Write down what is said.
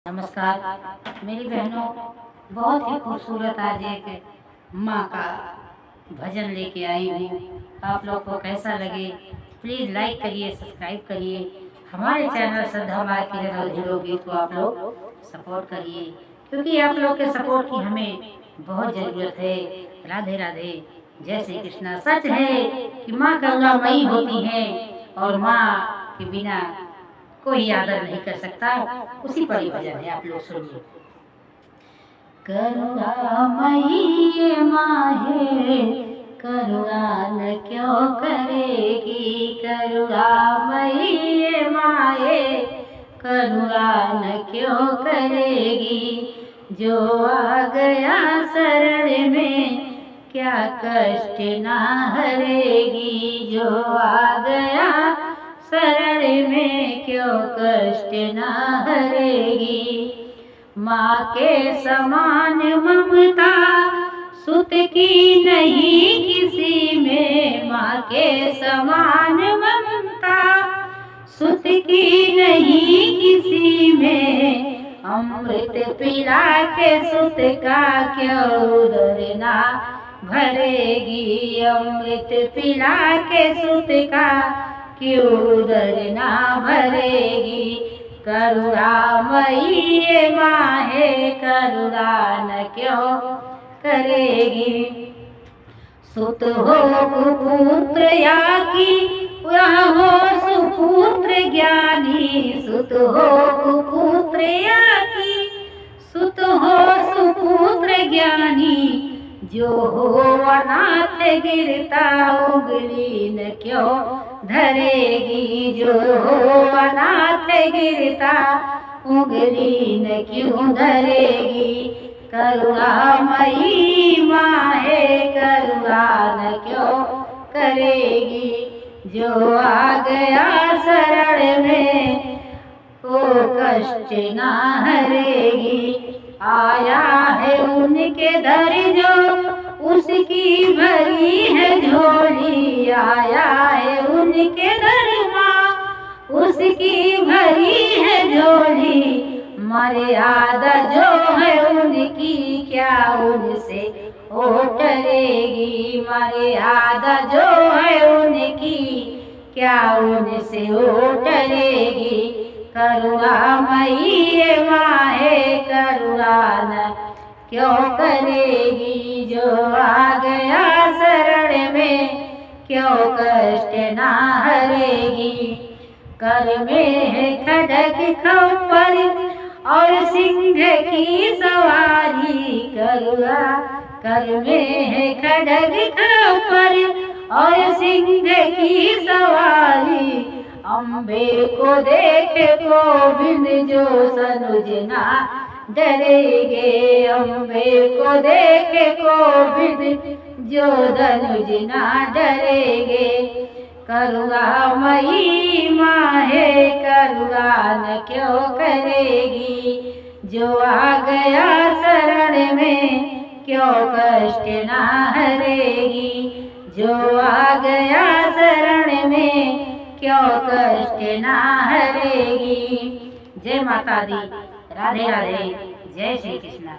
नमस्कार मेरी बहनों, बहुत ही खूबसूरत आज एक माँ का भजन लेके आई हूँ। आप लोग को कैसा लगे प्लीज़ लाइक करिए, सब्सक्राइब करिए। हमारे चैनल श्रद्धा माँ किरण और हीरो गीत को आप लोग सपोर्ट करिए, क्योंकि आप लोग के सपोर्ट की हमें बहुत ज़रूरत है। राधे राधे, जय श्री कृष्णा। सच है कि माँ करुणामयी होती है और माँ के बिना कोई आदर नहीं कर सकता। उसी पर ही भजन है, आप लोग सुनिए। करुणामयी ये माँ है, करुणा न क्यों करेगी। करुणामयी ये माँ है, करुणा न क्यों करेगी। जो आ गया शरण में क्या कष्ट ना हरेगी। जो आ गया शरण में क्यों कष्ट ना हरेगी। माँ के समान ममता सुत की नहीं किसी में। माँ के समान ममता सुत की नहीं किसी में। अमृत पिला के सुत का क्यों उदर ना भरेगी। अमृत पिला के सुत का क्यों उदर ना भरेगी। करुणामयी ये माँ है, करुणा न क्यों करेगी। सुत हो कुपुत्र या की वह हो सुपुत्र ज्ञानी। सुत हो कुपुत्र या की सुत हो सुपुत्र ज्ञानी। जो हो अनाथ गिरता उंगली न क्यों धरेगी। जो हो अनाथ गिरता उंगली न क्यों धरेगी। करुणामयी माँ है, करुणा न क्यों करेगी। जो आ गया शरण में वो कष्ट ना हरेगी। आया है उनके दर जो उसकी भरी है झोली। आया है उनके दर माँ उसकी भरी है झोली। मर्यादा जो है उनकी क्या उनसे हो टरेगी। मर्यादा जो है उनकी क्या उनसे हो टरेगी। करुणामयी ये माँ है, करुणा न क्यों करेगी। जो आ गया शरण में क्यों कष्ट ना हरेगी। कर में है खड्ग खप्पर और सिंह की सवारी। कर में है खड्ग खप्पर और सिंह की सवारी। अम्बे को देख गोविंद जो सनुज ना डरेगे। अम्बे को देख गोविंद जो धनुज ना डरेगे। करुणामयी माँ है, करुणा न क्यों करेगी। जो आ गया शरण में क्यों कष्ट ना हरेगी। जो आ गया शरण में क्यों कष्ट ना हरेगी। जय माता दी, राधे राधे, जय श्री कृष्णा।